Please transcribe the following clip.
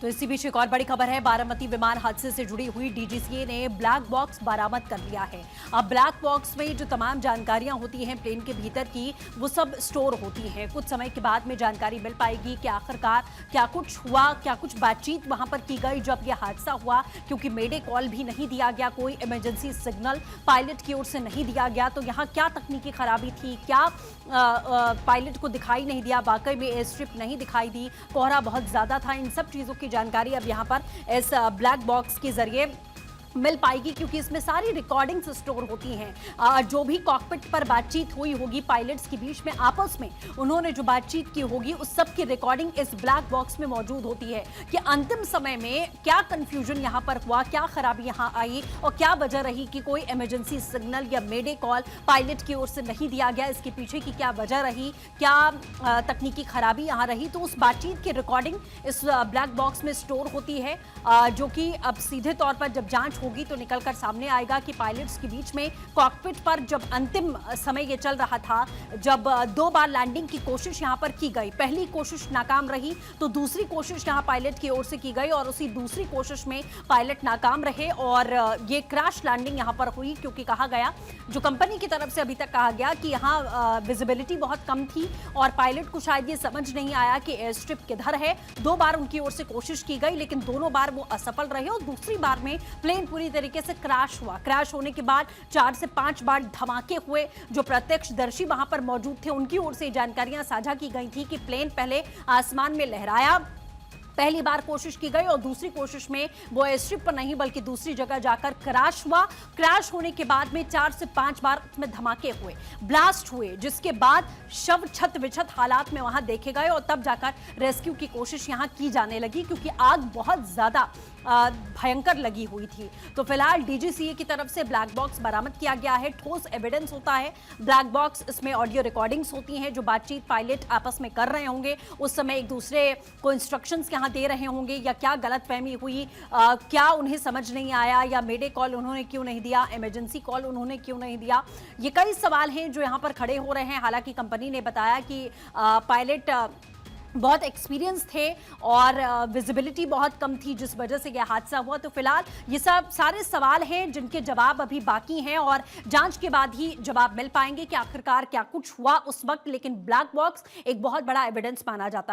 तो इसी बीच एक और बड़ी खबर है। बारामती विमान हादसे से जुड़ी हुई डीजीसीए ने ब्लैक बॉक्स बरामद कर लिया है। अब ब्लैक बॉक्स में जो तमाम जानकारियां होती हैं प्लेन के भीतर की, वो सब स्टोर होती हैं। कुछ समय के बाद में जानकारी मिल पाएगी कि आखिरकार क्या कुछ हुआ, क्या कुछ बातचीत वहां पर की गई जब यह हादसा हुआ, क्योंकि मेडे कॉल भी नहीं दिया गया, कोई इमरजेंसी सिग्नल पायलट की ओर से नहीं दिया गया। तो यहाँ क्या तकनीकी खराबी थी, क्या पायलट को दिखाई नहीं दिया, वाकई में एयर स्ट्रिप नहीं दिखाई दी, कोहरा बहुत ज्यादा था, इन सब चीजों की जानकारी अब यहां पर इस ब्लैक बॉक्स के जरिए मिल पाएगी, क्योंकि इसमें सारी रिकॉर्डिंग्स स्टोर होती हैं। जो भी कॉकपिट पर बातचीत हुई होगी पायलट्स के बीच में आपस में, उन्होंने जो बातचीत की होगी उस सब की रिकॉर्डिंग इस ब्लैक बॉक्स में मौजूद होती है कि अंतिम समय में क्या कंफ्यूजन यहां पर हुआ, क्या खराबी यहां आई और क्या वजह रही कि कोई इमरजेंसी सिग्नल या मेडे कॉल पायलट की ओर से नहीं दिया गया। इसके पीछे की क्या वजह रही, क्या तकनीकी खराबी यहां रही, तो उस बातचीत की रिकॉर्डिंग इस ब्लैक बॉक्स में स्टोर होती है, जो कि अब सीधे तौर पर जब जांच होगी तो निकलकर सामने आएगा कि पायलट्स के बीच में कॉकपिट पर जब अंतिम समय ये चल रहा था, जब 2 बार लैंडिंग की कोशिश यहां पर की गई, पहली कोशिश नाकाम रही तो दूसरी कोशिश यहां पायलट की ओर से की गई और उसी दूसरी कोशिश में पायलट नाकाम रहे और ये क्रैश लैंडिंग यहां पर हुई। क्योंकि कहा गया, जो कंपनी की तरफ से अभी तक कहा गया कि यहां विजिबिलिटी बहुत कम थी और पायलट को शायद ये समझ नहीं आया कि एयर स्ट्रिप किधर है। 2 बार उनकी ओर से कोशिश की गई लेकिन दोनों बार वो असफल रहे और दूसरी बार में प्लेन पूरी तरीके से क्रैश हुआ। क्रैश होने के बाद 4 से 5 बार धमाके हुए। जो प्रत्यक्षदर्शी वहां पर मौजूद थे उनकी ओर से जानकारियां साझा की गई थी कि प्लेन पहले आसमान में लहराया, पहली बार कोशिश की गई और दूसरी कोशिश में वो एयर स्ट्रिप पर नहीं बल्कि दूसरी जगह जाकर क्रैश हुआ। क्रैश होने के बाद में 4 से 5 बार उसमें धमाके हुए, ब्लास्ट हुए, जिसके बाद शव छत विछत हालात में वहां देखे गए और तब जाकर रेस्क्यू की कोशिश यहां की जाने लगी, क्योंकि आग बहुत ज्यादा भयंकर लगी हुई थी। तो फिलहाल डीजीसीए की तरफ से ब्लैक बॉक्स बरामद किया गया है। ठोस एविडेंस होता है ब्लैक बॉक्स, इसमें ऑडियो रिकॉर्डिंग्स होती हैं, जो बातचीत पायलट आपस में कर रहे होंगे उस समय एक दूसरे को इंस्ट्रक्शंस यहाँ दे रहे होंगे, या क्या गलतफहमी हुई, क्या उन्हें समझ नहीं आया, या मेडे कॉल उन्होंने क्यों नहीं दिया, इमरजेंसी कॉल उन्होंने क्यों नहीं दिया। ये कई सवाल हैं जो यहाँ पर खड़े हो रहे हैं। हालांकि कंपनी ने बताया कि पायलट बहुत एक्सपीरियंस थे और विजिबिलिटी बहुत कम थी, जिस वजह से यह हादसा हुआ। तो फिलहाल ये सब सारे सवाल हैं जिनके जवाब अभी बाकी हैं और जांच के बाद ही जवाब मिल पाएंगे कि आखिरकार क्या कुछ हुआ उस वक्त। लेकिन ब्लैक बॉक्स एक बहुत बड़ा एविडेंस माना जाता है।